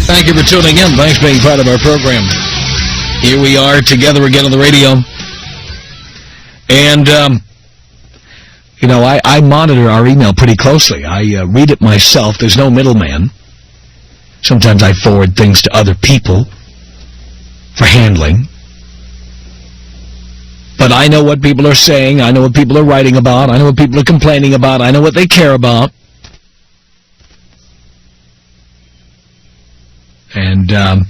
Thank you for tuning in. Thanks for being part of our program. Here we are together again on the radio. And, you know, I monitor our email pretty closely. I read it myself. There's no middleman. Sometimes I forward things to other people for handling. But I know what people are saying. I know what people are writing about. I know what people are complaining about. I know what they care about. And the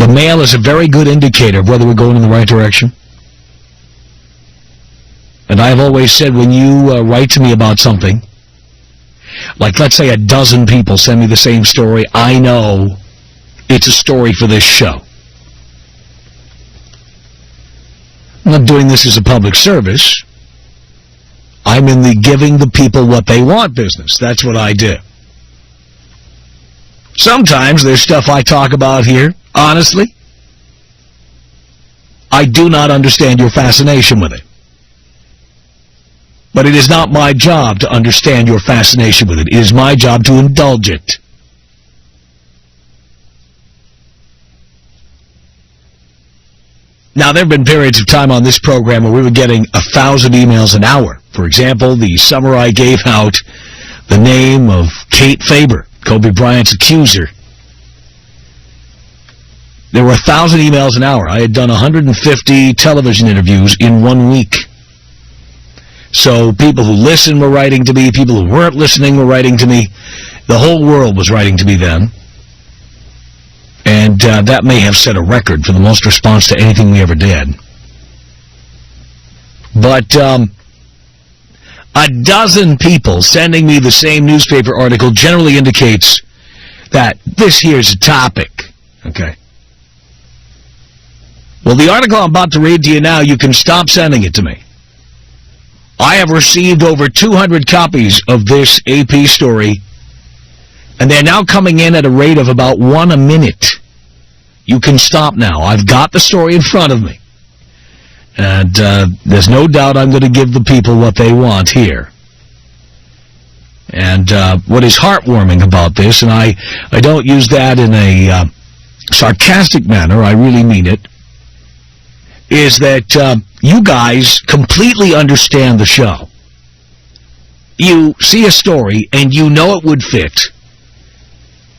mail is a very good indicator of whether we're going in the right direction. And I've always said when you write to me about something, like let's say a dozen people send me the same story, I know it's a story for this show. I'm not doing this as a public service. I'm in the giving the people what they want business. That's what I do. Sometimes there's stuff I talk about here, honestly. I do not understand your fascination with it. But it is not my job to understand your fascination with it. It is my job to indulge it. Now, there have been periods of time on this program where we were getting 1,000 emails an hour. For example, the summer I gave out the name of Kate Faber, Kobe Bryant's accuser. There were 1,000 emails an hour. I had done 150 television interviews in 1 week. So people who listen were writing to me, people who weren't listening were writing to me. The whole world was writing to me then. And that may have set a record for the most response to anything we ever did. But a dozen people sending me the same newspaper article generally indicates that this here's a topic. Okay. Well, the article I'm about to read to you now, you can stop sending it to me. I have received over 200 copies of this AP story, and they're now coming in at a rate of about 1 a minute. You can stop now. I've got the story in front of me. And there's no doubt I'm going to give the people what they want here. And what is heartwarming about this, and I don't use that in a sarcastic manner, I really mean it, is that you guys completely understand the show. You see a story, and you know it would fit.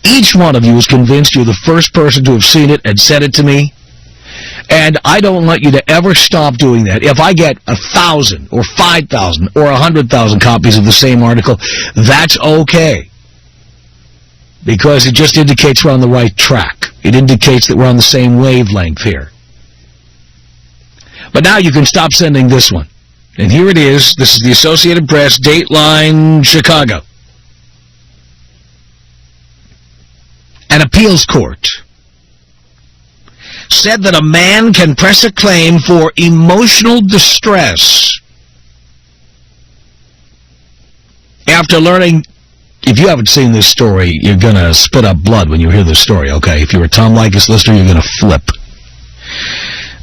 Each one of you is convinced you're the first person to have seen it and said it to me. And I don't want you to ever stop doing that. If I get 1,000 or 5,000 or 100,000 copies of the same article, that's okay. Because it just indicates we're on the right track. It indicates that we're on the same wavelength here. But now you can stop sending this one. And here it is. This is the Associated Press, Dateline, Chicago. An appeals court said that a man can press a claim for emotional distress after learning. If you haven't seen this story, you're going to spit up blood when you hear this story, okay? If you're a Tom Leykis listener, you're going to flip.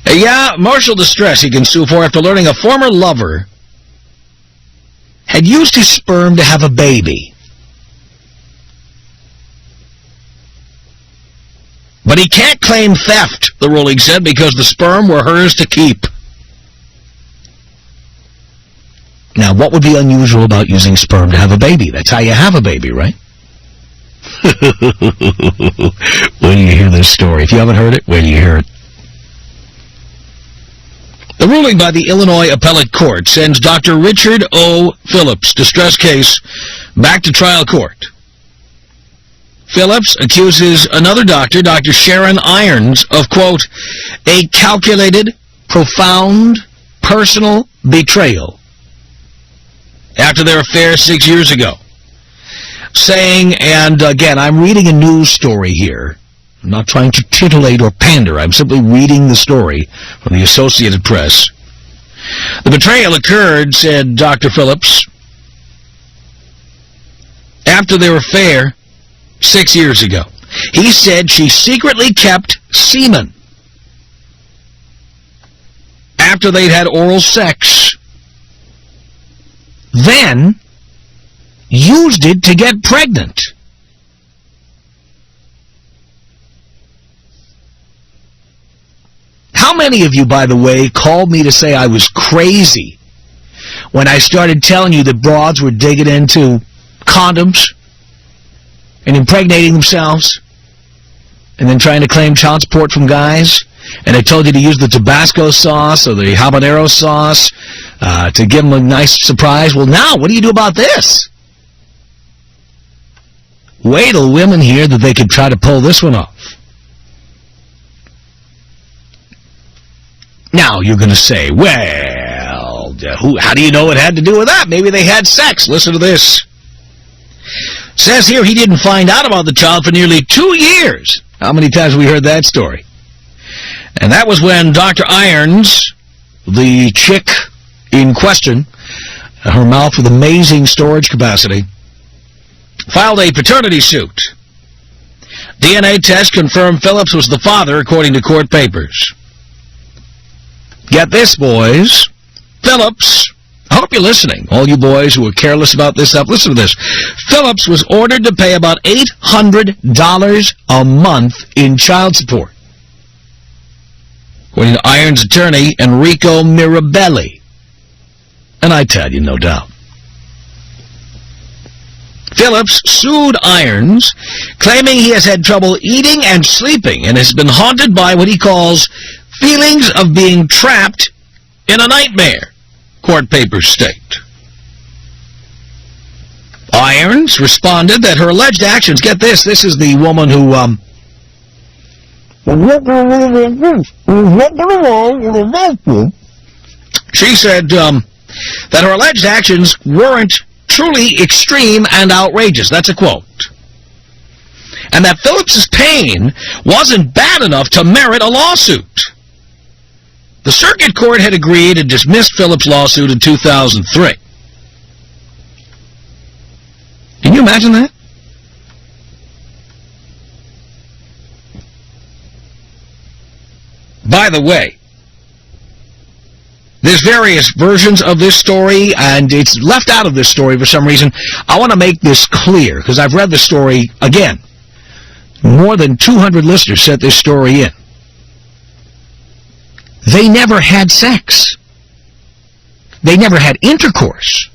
Yeah, emotional distress he can sue for after learning a former lover had used his sperm to have a baby. But he can't claim theft, the ruling said, because the sperm were hers to keep. Now, what would be unusual about using sperm to have a baby? That's how you have a baby, right? When you hear this story, if you haven't heard it, when you hear it. The ruling by the Illinois Appellate Court sends Dr. Richard O. Phillips' distress case back to trial court. Phillips accuses another doctor, Dr. Sharon Irons, of, quote, a calculated, profound, personal betrayal after their affair 6 years ago. Saying, and again, I'm reading a news story here. I'm not trying to titillate or pander. I'm simply reading the story from the Associated Press. The betrayal occurred, said Dr. Phillips, after their affair 6 years ago. He said she secretly kept semen after they'd had oral sex, then used it to get pregnant. How many of you, by the way, called me to say I was crazy when I started telling you that broads were digging into condoms and impregnating themselves and then trying to claim child support from guys? And I told you to use the Tabasco sauce or the habanero sauce to give them a nice surprise. Well, now, what do you do about this? Wait till women hear that they could try to pull this one off. Now, you're going to say, well, how do you know it had to do with that? Maybe they had sex. Listen to this. Says here he didn't find out about the child for nearly 2 years. How many times have we heard that story? And that was when Dr. Irons, the chick in question, her mouth with amazing storage capacity, filed a paternity suit. DNA test confirmed Phillips was the father, according to court papers. Get this, boys. Phillips, I hope you're listening, all you boys who are careless about this stuff, listen to this. Phillips was ordered to pay about $800 a month in child support, according to Irons' attorney, Enrico Mirabelli. And I tell you, no doubt. Phillips sued Irons, claiming he has had trouble eating and sleeping and has been haunted by what he calls feelings of being trapped in a nightmare, court papers state. Irons responded that her alleged actions, get this, this is the woman who, she said that her alleged actions weren't truly extreme and outrageous. That's a quote. And that Phillips's pain wasn't bad enough to merit a lawsuit. The circuit court had agreed and dismissed Phillips' lawsuit in 2003. Can you imagine that? By the way, there's various versions of this story, and it's left out of this story for some reason. I want to make this clear, because I've read the story again. More than 200 listeners sent this story in. They never had sex. They never had intercourse.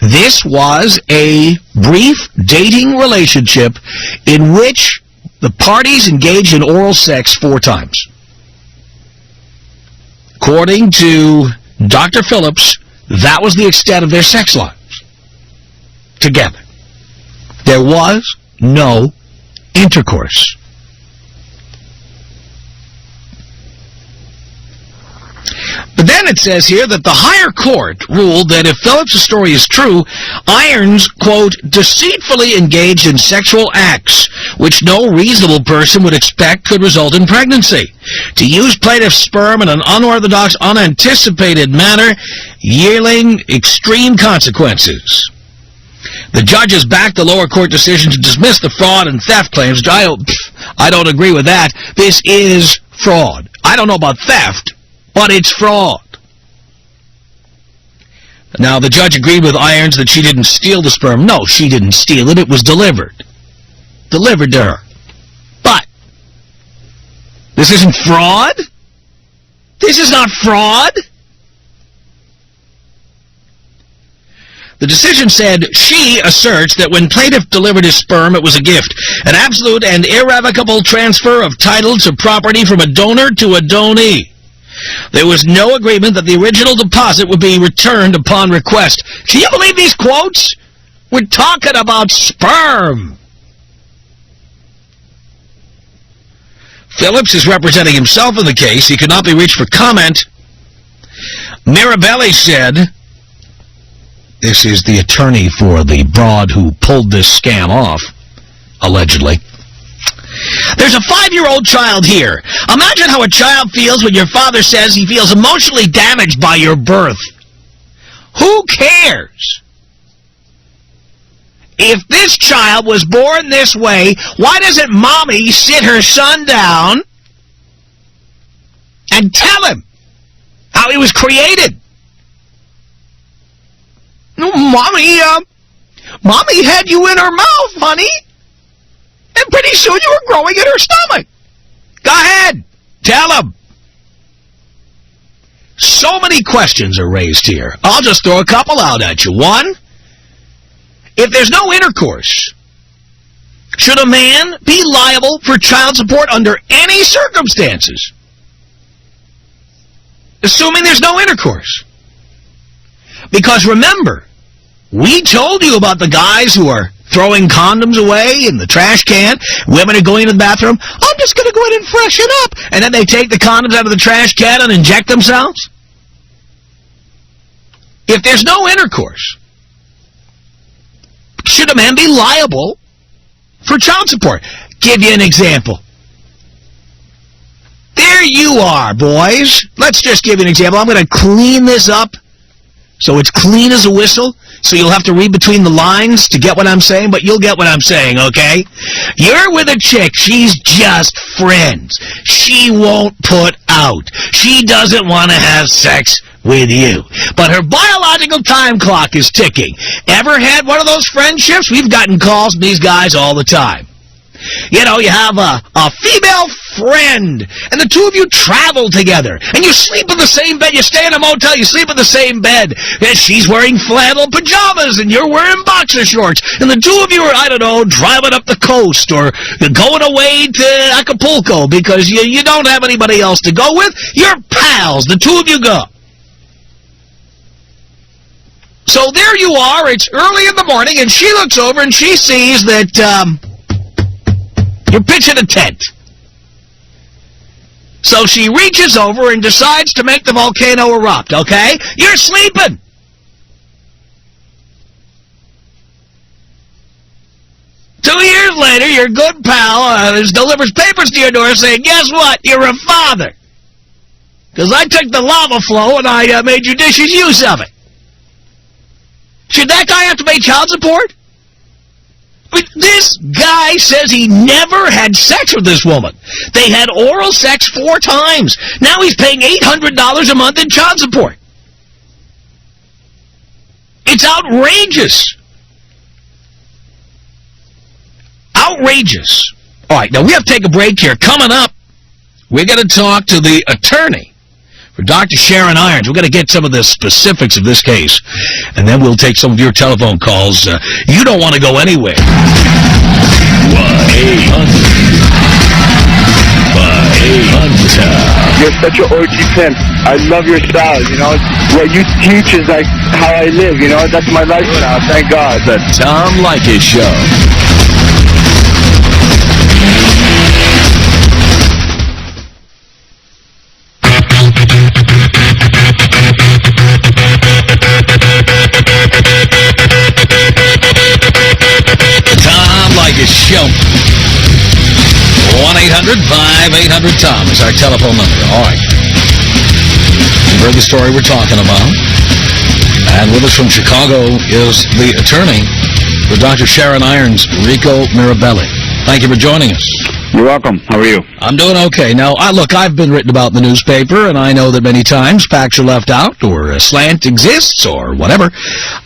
This was a brief dating relationship in which the parties engaged in oral sex 4 times. According to Dr. Phillips, that was the extent of their sex lives together. There was no intercourse. But then it says here that the higher court ruled that if Phillips' story is true, Irons, quote, deceitfully engaged in sexual acts which no reasonable person would expect could result in pregnancy. To use plaintiff's sperm in an unorthodox, unanticipated manner, yielding extreme consequences. The judges backed the lower court decision to dismiss the fraud and theft claims. I don't agree with that. This is fraud. I don't know about theft, but it's fraud. Now, the judge agreed with Irons that she didn't steal the sperm. No, she didn't steal it. It was delivered. Delivered to her. But this isn't fraud? This is not fraud? The decision said she asserts that when plaintiff delivered his sperm, it was a gift, an absolute and irrevocable transfer of title to property from a donor to a donee. There was no agreement that the original deposit would be returned upon request. Can you believe these quotes? We're talking about sperm. Phillips is representing himself in the case. He could not be reached for comment. Mirabelli said, this is the attorney for the broad who pulled this scam off, allegedly. There's a 5-year-old child here. Imagine how a child feels when your father says he feels emotionally damaged by your birth. Who cares? If this child was born this way, why doesn't mommy sit her son down and tell him how he was created? No, mommy had you in her mouth, honey. And pretty soon you were growing in her stomach. Go ahead. Tell them. So many questions are raised here. I'll just throw a couple out at you. One, if there's no intercourse, should a man be liable for child support under any circumstances? Assuming there's no intercourse. Because remember, we told you about the guys who are throwing condoms away in the trash can. Women are going to the bathroom. I'm just going to go in and freshen up. And then they take the condoms out of the trash can and inject themselves. If there's no intercourse, should a man be liable for child support? Give you an example. There you are, boys. Let's just give you an example. I'm going to clean this up so it's clean as a whistle, so you'll have to read between the lines to get what I'm saying, but you'll get what I'm saying, okay? You're with a chick. She's just friends. She won't put out. She doesn't want to have sex with you. But her biological time clock is ticking. Ever had one of those friendships? We've gotten calls from these guys all the time. You know, you have a female friend, and the two of you travel together, and you sleep in the same bed. You stay in a motel, you sleep in the same bed. And she's wearing flannel pajamas, and you're wearing boxer shorts. And the two of you are, I don't know, driving up the coast or going away to Acapulco because you don't have anybody else to go with. You're pals. The two of you go. So there you are. It's early in the morning, and she looks over, and she sees that you're pitching a tent. So she reaches over and decides to make the volcano erupt, okay? You're sleeping. Two years later, your good pal delivers papers to your door saying, guess what? You're a father. Because I took the lava flow and I made judicious use of it. Should that guy have to pay child support? But this guy says he never had sex with this woman. They had oral sex 4 times. Now he's paying $800 a month in child support. It's outrageous. Outrageous. All right, now we have to take a break here. Coming up, we're going to talk to the attorney for Dr. Sharon Irons. We're going to get some of the specifics of this case, and then we'll take some of your telephone calls. You don't want to go anywhere. 1-800-5800. You're such an OG pimp. I love your style, you know. What you teach is like how I live, you know. That's my lifestyle, thank God. The Tom Leykis Show. Show. 1-800-5800-TOM is our telephone number. All right. You've heard the story we're talking about. And with us from Chicago is the attorney for Dr. Sharon Irons, Rico Mirabelli. Thank you for joining us. You're welcome. How are you? I'm doing okay. Now, look, I've been written about in the newspaper, and I know that many times facts are left out, or a slant exists, or whatever.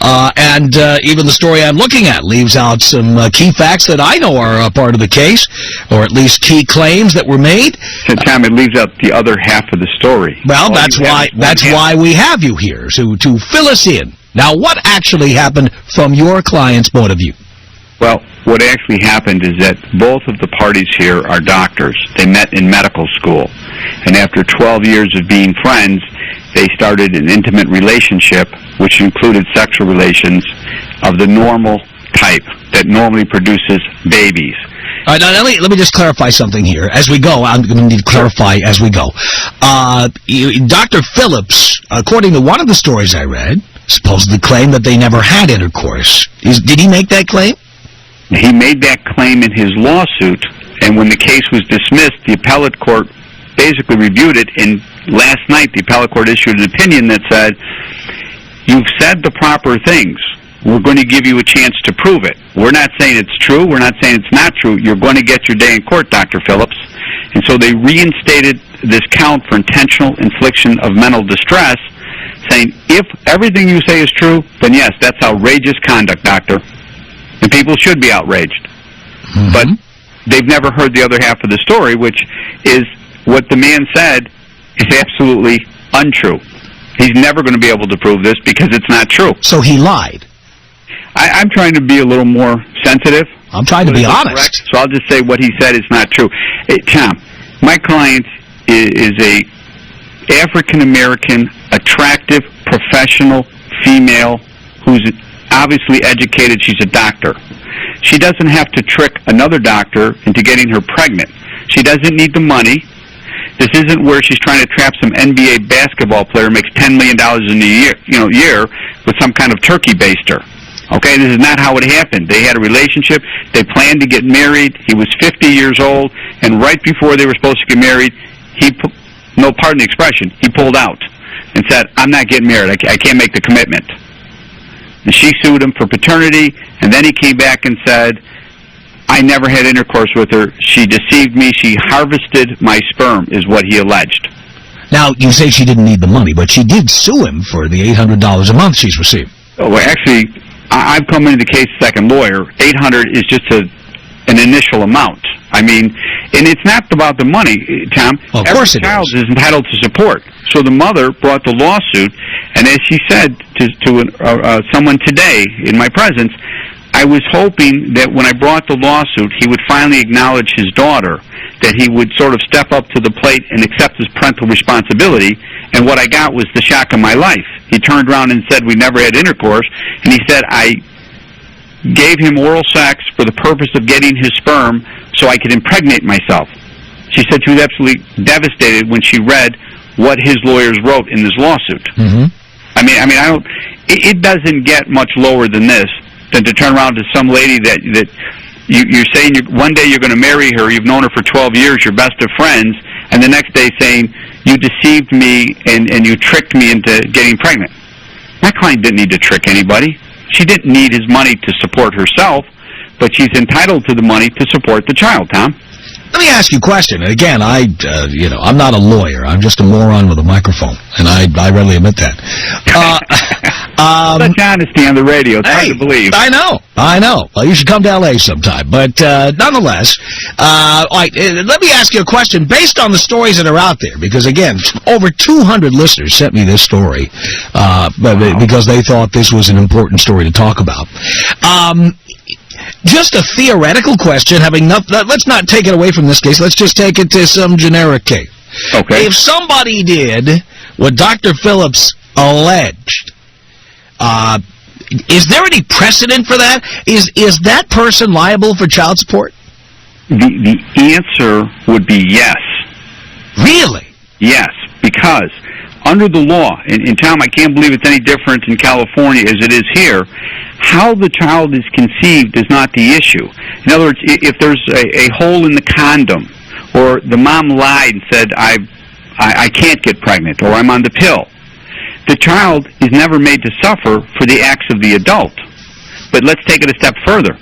And even the story I'm looking at leaves out some key facts that I know are a part of the case, or at least key claims that were made. Tom, it leaves out the other half of the story. Well, that's why we have you here, to fill us in. Now, what actually happened from your client's point of view? Well, what actually happened is that both of the parties here are doctors. They met in medical school. And after 12 years of being friends, they started an intimate relationship, which included sexual relations of the normal type that normally produces babies. All right, now let me just clarify something here. As we go, I'm going to need to clarify as we go. Dr. Phillips, according to one of the stories I read, supposedly claimed that they never had intercourse. Did he make that claim? He made that claim in his lawsuit, and when the case was dismissed, the appellate court basically reviewed it, and last night the appellate court issued an opinion that said, you've said the proper things. We're going to give you a chance to prove it. We're not saying it's true. We're not saying it's not true. You're going to get your day in court, Dr. Phillips. And so they reinstated this count for intentional infliction of mental distress, saying, if everything you say is true, then yes, that's outrageous conduct, doctor. And people should be outraged. Mm-hmm. But they've never heard the other half of the story, which is what the man said is absolutely untrue. He's never going to be able to prove this because it's not true. So he lied. I'm trying to be a little more sensitive. I'm trying to be honest. Correct, so I'll just say what he said is not true. Hey, Tom, my client is a African-American, attractive, professional female who's obviously educated. She's a doctor. She doesn't have to trick another doctor into getting her pregnant. She doesn't need the money. This isn't where she's trying to trap some NBA basketball player who makes $10 million in a year with some kind of turkey baster. Okay, this is not how it happened. They had a relationship. They planned to get married. He was 50 years old, and right before they were supposed to get married, pardon the expression, he pulled out and said, I'm not getting married. I can't make the commitment. And she sued him for paternity, and then he came back and said, I never had intercourse with her. She deceived me. She harvested my sperm, is what he alleged. Now, you say she didn't need the money, but she did sue him for the $800 a month she's received. Oh, well, actually, I've come into the case second lawyer. $800 is just an initial amount. I mean, and it's not about the money, Tom. Well, of course it is. Every child is entitled to support. So the mother brought the lawsuit, and as she said to someone today in my presence, I was hoping that when I brought the lawsuit, he would finally acknowledge his daughter, that he would sort of step up to the plate and accept his parental responsibility. And what I got was the shock of my life. He turned around and said we never had intercourse, and he said I gave him oral sex for the purpose of getting his sperm so I could impregnate myself. She said she was absolutely devastated when she read what his lawyers wrote in this lawsuit. Mm-hmm. I mean, I don't. It doesn't get much lower than this, than to turn around to some lady that you're saying one day you're going to marry her, you've known her for 12 years, you're best of friends, and the next day saying, you deceived me and you tricked me into getting pregnant. My client didn't need to trick anybody. She didn't need his money to support herself, but she's entitled to the money to support the child, Tom. Let me ask you a question. Again, I'm not a lawyer. I'm just a moron with a microphone, and I readily admit that. Such honesty on the radio. It's hard to believe. I know. Well, you should come to L.A. sometime. But nonetheless, all right, let me ask you a question based on the stories that are out there. Because, again, over 200 listeners sent me this story because they thought this was an important story to talk about. Just a theoretical question, let's not take it away from this case. Let's just take it to some generic case. Okay. If somebody did what Dr. Phillips alleged, is there any precedent for that? Is that person liable for child support? The answer would be yes. Really? Yes, because under the law, and Tom, I can't believe it's any different in California as it is here, how the child is conceived is not the issue. In other words, if there's a hole in the condom, or the mom lied and said, I can't get pregnant, or I'm on the pill, the child is never made to suffer for the acts of the adult. But let's take it a step further.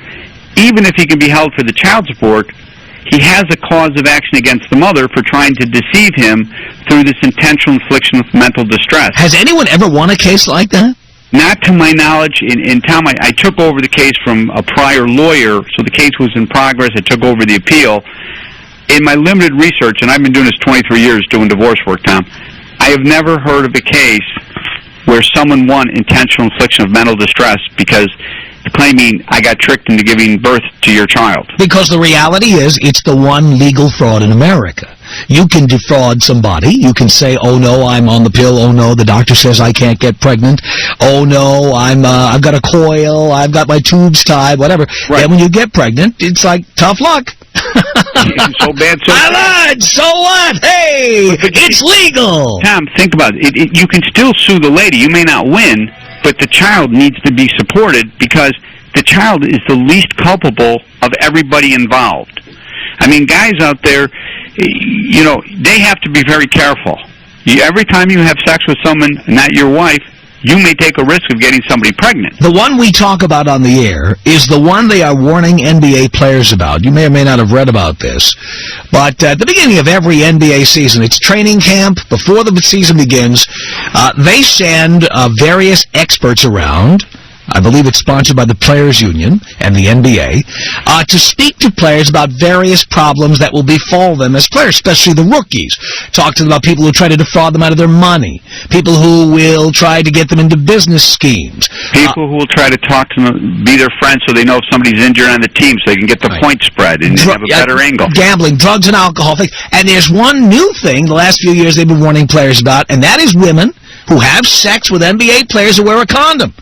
Even if he can be held for the child support, he has a cause of action against the mother for trying to deceive him through this intentional infliction of mental distress. Has anyone ever won a case like that? Not to my knowledge. In Tom, I took over the case from a prior lawyer, so the case was in progress. I took over the appeal. In my limited research, and I've been doing this 23 years doing divorce work, Tom, I have never heard of a case where someone won intentional infliction of mental distress because claiming I got tricked into giving birth to your child. Because the reality is, it's the one legal fraud in America. You can defraud somebody. You can say, oh no, I'm on the pill. Oh no, the doctor says I can't get pregnant. Oh no, I've got a coil. I've got my tubes tied, whatever. Right. And when you get pregnant, it's like, tough luck. So bad, so I lied. So what? Hey, it's legal. Tom, think about it. You can still sue the lady. You may not win, but the child needs to be supported because the child is the least culpable of everybody involved. I mean, guys out there, they have to be very careful. Every time you have sex with someone, not your wife, you may take a risk of getting somebody pregnant. The one we talk about on the air is the one they are warning NBA players about. You may or may not have read about this. But at the beginning of every NBA season, it's training camp. Before the season begins, they send various experts around I believe it's sponsored by the Players Union and the NBA, to speak to players about various problems that will befall them as players, especially the rookies. Talk to them about people who try to defraud them out of their money, people who will try to get them into business schemes. People who will try to talk to them, be their friends so they know if somebody's injured on the team so they can get the point spread and have a better angle. Gambling, drugs and alcohol things. And there's one new thing the last few years they've been warning players about, and that is women who have sex with NBA players who wear a condom.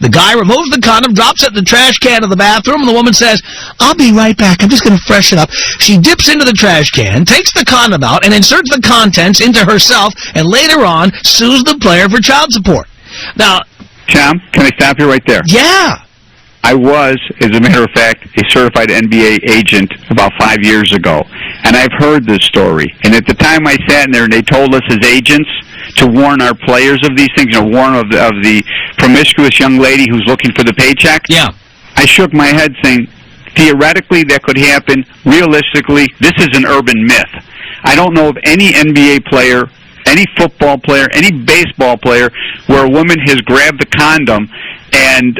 The guy removes the condom, drops it in the trash can of the bathroom, and the woman says, "I'll be right back. I'm just going to freshen up." She dips into the trash can, takes the condom out, and inserts the contents into herself, and later on sues the player for child support. Now, Tom, can I stop you right there? Yeah. I was, as a matter of fact, a certified NBA agent about 5 years ago, and I've heard this story. And at the time I sat in there and they told us as agents to warn our players of these things, warn of the promiscuous young lady who's looking for the paycheck. Yeah. I shook my head saying, theoretically that could happen. Realistically, this is an urban myth. I don't know of any NBA player, any football player, any baseball player where a woman has grabbed the condom and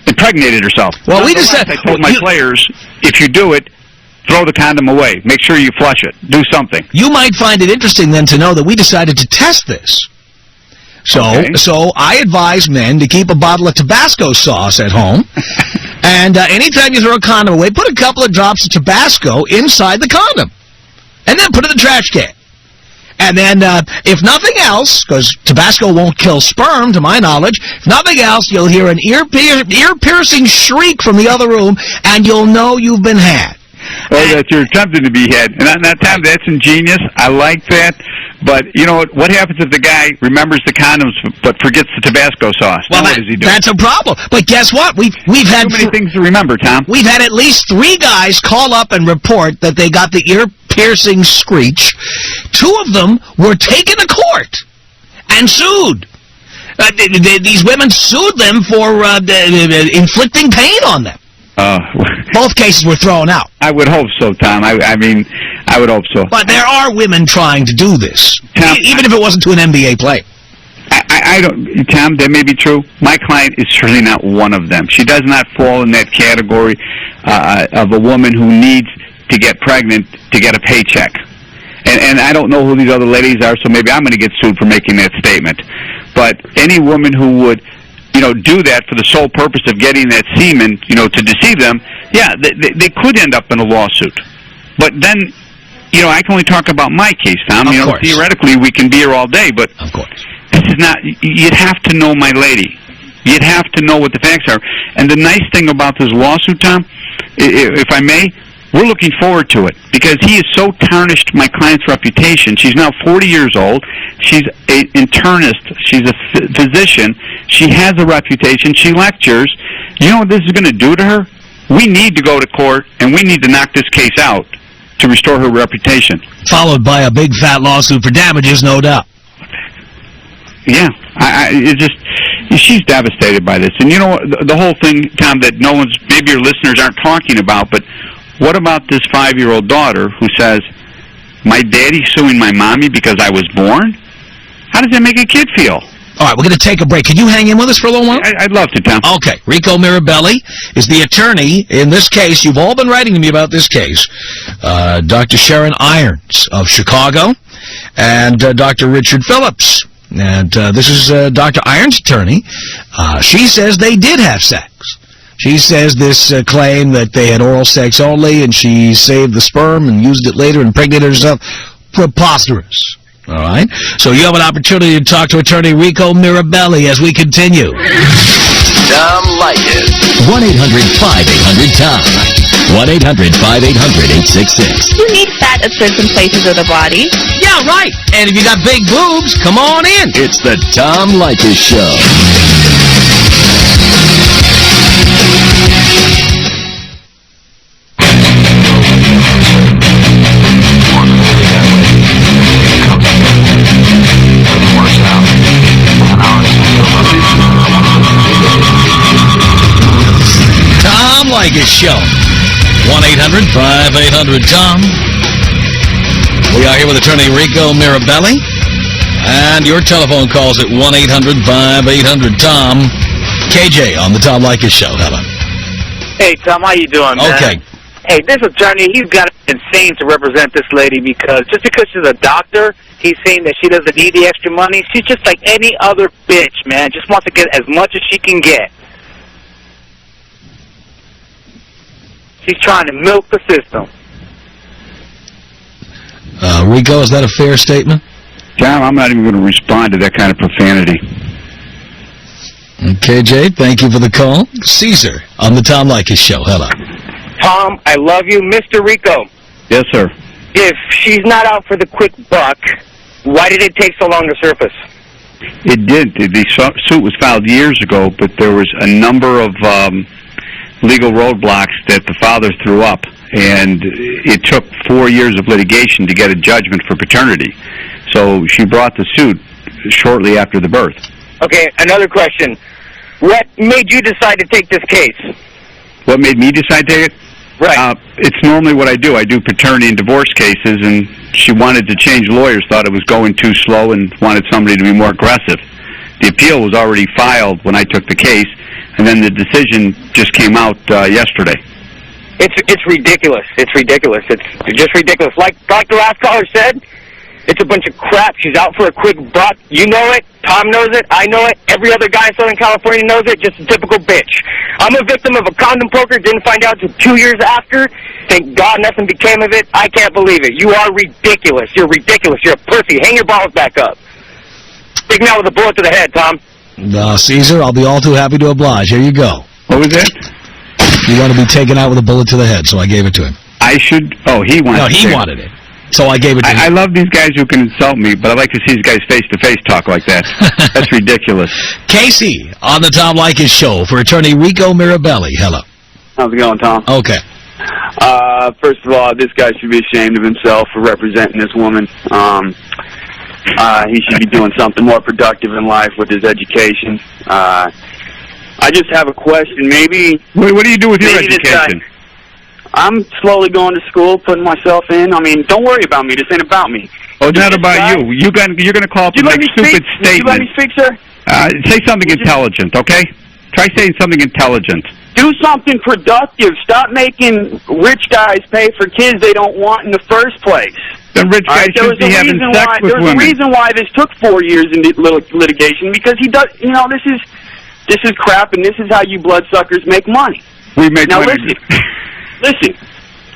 impregnated herself. Well, we just said, I told my players, if you do it, throw the condom away. Make sure you flush it. Do something. You might find it interesting then to know that we decided to test this. So I advise men to keep a bottle of Tabasco sauce at home. And anytime you throw a condom away, put a couple of drops of Tabasco inside the condom. And then put it in the trash can. And then, if nothing else, because Tabasco won't kill sperm, to my knowledge, if nothing else, you'll hear an ear-piercing shriek from the other room, and you'll know you've been had. Oh, that you're attempting to be had. And that time, that's ingenious. I like that. But, you know, what happens if the guy remembers the condoms but forgets the Tabasco sauce? Well, what does he do? That's a problem. But guess what? We've had too many things to remember, Tom. We've had at least 3 guys call up and report that they got the ear-piercing screech. 2 of them were taken to court and sued. These women sued them for inflicting pain on them. Both cases were thrown out. I would hope so, Tom. I mean, I would hope so. But there are women trying to do this, Tom, even if it wasn't to an NBA player. I don't, Tom, that may be true. My client is certainly not one of them. She does not fall in that category of a woman who needs to get pregnant to get a paycheck. And I don't know who these other ladies are, so maybe I'm going to get sued for making that statement. But any woman who would, do that for the sole purpose of getting that semen, to deceive them, yeah, they could end up in a lawsuit. But then, I can only talk about my case, Tom. Theoretically, we can be here all day, but of course, this is not. You'd have to know my lady. You'd have to know what the facts are. And the nice thing about this lawsuit, Tom, if I may, we're looking forward to it because he has so tarnished my client's reputation. She's now 40 years old. She's an internist. She's a physician. She has a reputation. She lectures. You know what this is going to do to her? We need to go to court, and we need to knock this case out to restore her reputation. Followed by a big fat lawsuit for damages, no doubt. Yeah. She's devastated by this. And you know the whole thing, Tom, that maybe your listeners aren't talking about, but what about this 5-year-old daughter who says, my daddy's suing my mommy because I was born? How does that make a kid feel? All right, we're going to take a break. Can you hang in with us for a little while? I'd love to, Tom. Okay. Rico Mirabelli is the attorney in this case. You've all been writing to me about this case. Dr. Sharon Irons of Chicago and Dr. Richard Phillips. And this is Dr. Irons' attorney. She says they did have sex. She says this claim that they had oral sex only and she saved the sperm and used it later and impregnated herself, preposterous. All right? So you have an opportunity to talk to attorney Rico Mirabelli as we continue. Tom Leykis. 1-800-5800-TOM. 1-800-5800-866. You need fat at certain places of the body. Yeah, right. And if you got big boobs, come on in. It's the Tom Leykis Show. Tom Leykis Show. 1-800-5800-TOM. We are here with attorney Rico Mirabelli. And your telephone calls at 1-800-5800-TOM. KJ on the Tom Leykis Show. Hello. Hey, Tom, how you doing, man? Okay. Hey, this attorney, he's got to be insane to represent this lady because just because she's a doctor, he's saying that she doesn't need the extra money. She's just like any other bitch, man. Just wants to get as much as she can get. She's trying to milk the system. Rico, is that a fair statement? Tom, I'm not even going to respond to that kind of profanity. KJ, thank you for the call. Caesar on the Tom Leykis Show. Hello. Tom, I love you. Mr. Rico. Yes, sir. If she's not out for the quick buck, why did it take so long to surface? It did. The suit was filed years ago, but there was a number of legal roadblocks that the father threw up, and it took 4 years of litigation to get a judgment for paternity. So she brought the suit shortly after the birth. Okay, another question. What made you decide to take this case? What made me decide to take it? Right. It's normally what I do. I do paternity and divorce cases, and she wanted to change lawyers, thought it was going too slow, and wanted somebody to be more aggressive. The appeal was already filed when I took the case, and then the decision just came out yesterday. It's ridiculous. It's ridiculous. It's just ridiculous. Like the last caller said, it's a bunch of crap. She's out for a quick buck. You know it. Tom knows it. I know it. Every other guy in Southern California knows it. Just a typical bitch. I'm a victim of a condom poker. Didn't find out until 2 years after. Thank God nothing became of it. I can't believe it. You are ridiculous. You're ridiculous. You're a pussy. Hang your balls back up. Take me out with a bullet to the head, Tom. Caesar, I'll be all too happy to oblige. Here you go. What was that? You want to be taken out with a bullet to the head, so I gave it to him. I should... Oh, he wanted No, he wanted it. So I gave it to him. I love these guys who can insult me, but I like to see these guys face-to-face talk like that. That's ridiculous. Casey on the Tom Leykis Show for attorney Rico Mirabelli. Hello. How's it going, Tom? Okay. First of all, this guy should be ashamed of himself for representing this woman. He should be doing something more productive in life with his education. I just have a question. Maybe... What do you do with your education? I'm slowly going to school, putting myself in. I mean, don't worry about me. This ain't about me. Oh, it's not about you. You're going to call up and make stupid statements. Would you let me speak, sir? Say something intelligent, okay? Try saying something intelligent. Do something productive. Stop making rich guys pay for kids they don't want in the first place. The rich guys should be having sex with women. There's a reason why this took 4 years in litigation, because he does. You know, this is crap, and this is how you bloodsuckers make money. We make now money. Listen,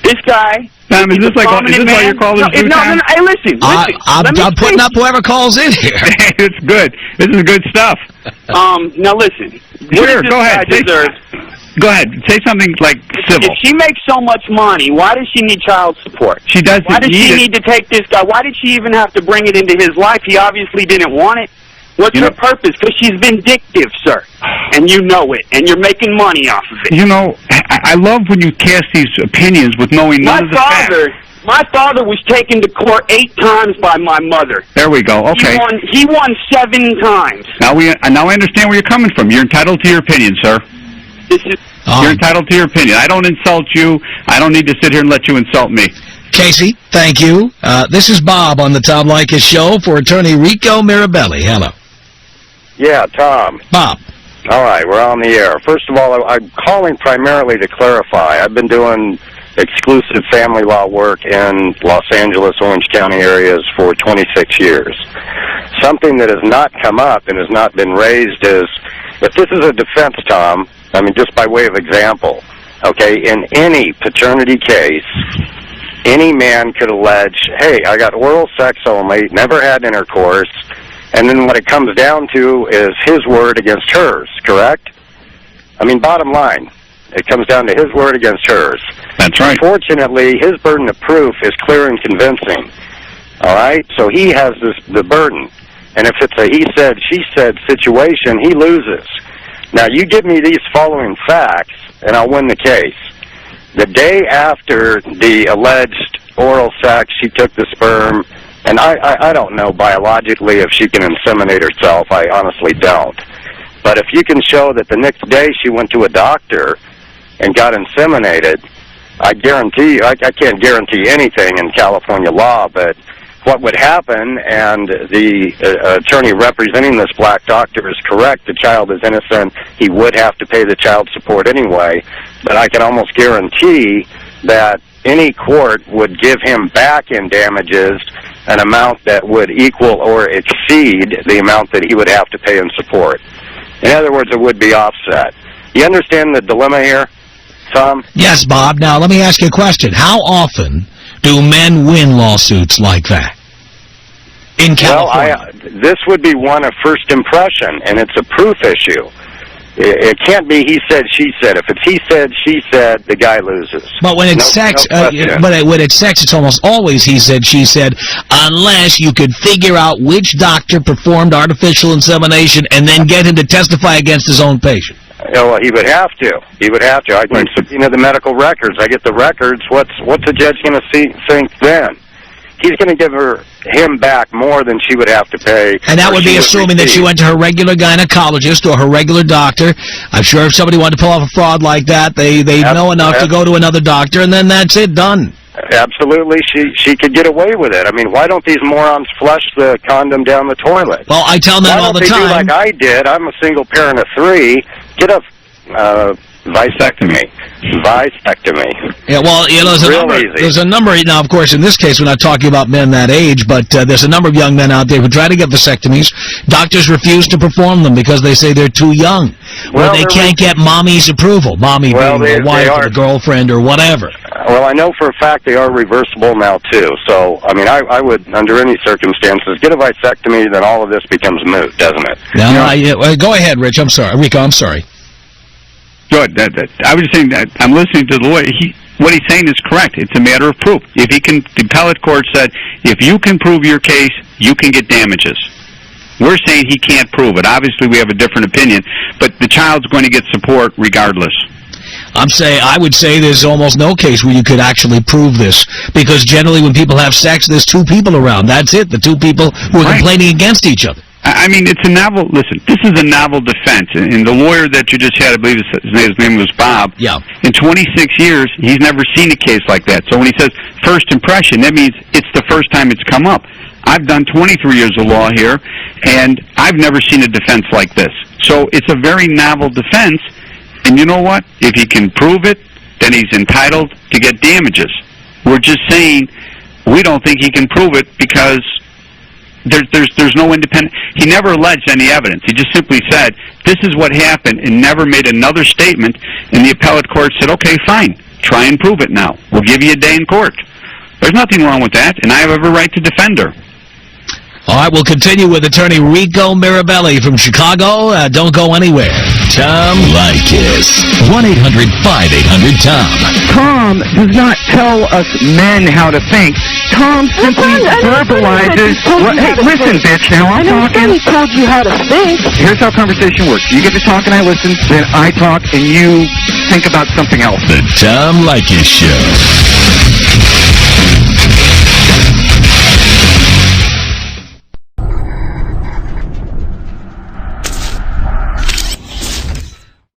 this guy... Tom, is this why you're calling No, hey, listen. I'm putting up whoever calls in here. It's good. This is good stuff. Now listen. Sure, go ahead. Go ahead. Say something like civil. If she makes so much money, why does she need child support? She doesn't Why does she need to take this guy? Why did she even have to bring it into his life? He obviously didn't want it. What's her purpose? Because she's vindictive, sir. And you know it. And you're making money off of it. You know, I love when you cast these opinions with knowing none of the facts. My father was taken to court 8 times by my mother. There we go. Okay. He won 7 times. Now I understand where you're coming from. You're entitled to your opinion, sir. You're entitled to your opinion. I don't insult you. I don't need to sit here and let you insult me. Casey, thank you. This is Bob on the Tom Leykis Show for attorney Rico Mirabelli. Hello. Yeah, Tom. Bob. All right, we're on the air. First of all, I'm calling primarily to clarify. I've been doing exclusive family law work in Los Angeles, Orange County areas for 26 years. Something that has not come up and has not been raised is, if this is a defense, Tom, I mean, just by way of example, okay, in any paternity case, any man could allege, hey, I got oral sex only, never had intercourse, and then what it comes down to is his word against hers, correct? I mean, bottom line, it comes down to his word against hers. That's right. Unfortunately, his burden of proof is clear and convincing, all right? So he has the burden. And if it's a he said, she said situation, he loses. Now, you give me these following facts, and I'll win the case. The day after the alleged oral sex, she took the sperm, and I don't know biologically if she can inseminate herself. I honestly don't. But if you can show that the next day she went to a doctor and got inseminated, I guarantee you, I can't guarantee anything in California law, but what would happen, and the attorney representing this black doctor is correct, the child is innocent, he would have to pay the child support anyway, but I can almost guarantee that any court would give him back in damages an amount that would equal or exceed the amount that he would have to pay in support. In other words, it would be offset. You understand the dilemma here, Tom? Yes, Bob. Now, let me ask you a question. How often do men win lawsuits like that in California? Well, this would be one of first impression, and it's a proof issue. It can't be he said, she said. If it's he said, she said, the guy loses. But when it's sex, when it's sex, it's almost always he said, she said, unless you could figure out which doctor performed artificial insemination and then get him to testify against his own patient. Well, he would have to. He would have to. I can subpoena the medical records. I get the records. What's the judge going to think then? He's going to give him back more than she would have to pay. And that would be assuming that she went to her regular gynecologist or her regular doctor. I'm sure if somebody wanted to pull off a fraud like that, they know enough to go to another doctor, and then that's it, done. Absolutely, she could get away with it. I mean, why don't these morons flush the condom down the toilet? Well, I tell them all the time. Why don't they do like I did? I'm a single parent of 3. Get a vasectomy. Yeah, well, you know, there's a number, now, of course, in this case, we're not talking about men that age, but there's a number of young men out there who try to get vasectomies. Doctors refuse to perform them because they say they're too young. Well, they can't get mommy's approval. Mommy being the wife or the girlfriend or whatever. Well, I know for a fact they are reversible now, too. So, I mean, I would, under any circumstances, get a vasectomy, then all of this becomes moot, doesn't it? No, go ahead, Rich. I'm sorry. Rico, I'm sorry. Good. I was just saying that I'm listening to the lawyer. What he's saying is correct. It's a matter of proof. If he can, the appellate court said, if you can prove your case, you can get damages. We're saying he can't prove it. Obviously, we have a different opinion, but the child's going to get support regardless. I would say there's almost no case where you could actually prove this, because generally when people have sex, there's 2 people around. That's it, the 2 people who are complaining against each other. I mean, it's a novel, listen, this is a novel defense, and the lawyer that you just had, I believe his name was Bob, in 26 years, he's never seen a case like that. So when he says first impression, that means it's the first time it's come up. I've done 23 years of law here, and I've never seen a defense like this. So it's a very novel defense, and you know what? If he can prove it, then he's entitled to get damages. We're just saying we don't think he can prove it because there's no independent. He never alleged any evidence. He just simply said, this is what happened, and never made another statement, and the appellate court said, okay, fine, try and prove it now. We'll give you a day in court. There's nothing wrong with that, and I have every right to defend her. All right, we'll continue with attorney Rico Mirabelli from Chicago. Don't go anywhere. Tom Leykis. 1-800-5800-TOM. Tom does not tell us men how to think. Tom simply verbalizes. Hey, listen, bitch, now I'm talking. He told you how to think. Here's how conversation works. You get to talk and I listen, then I talk and you think about something else. The Tom Leykis Show.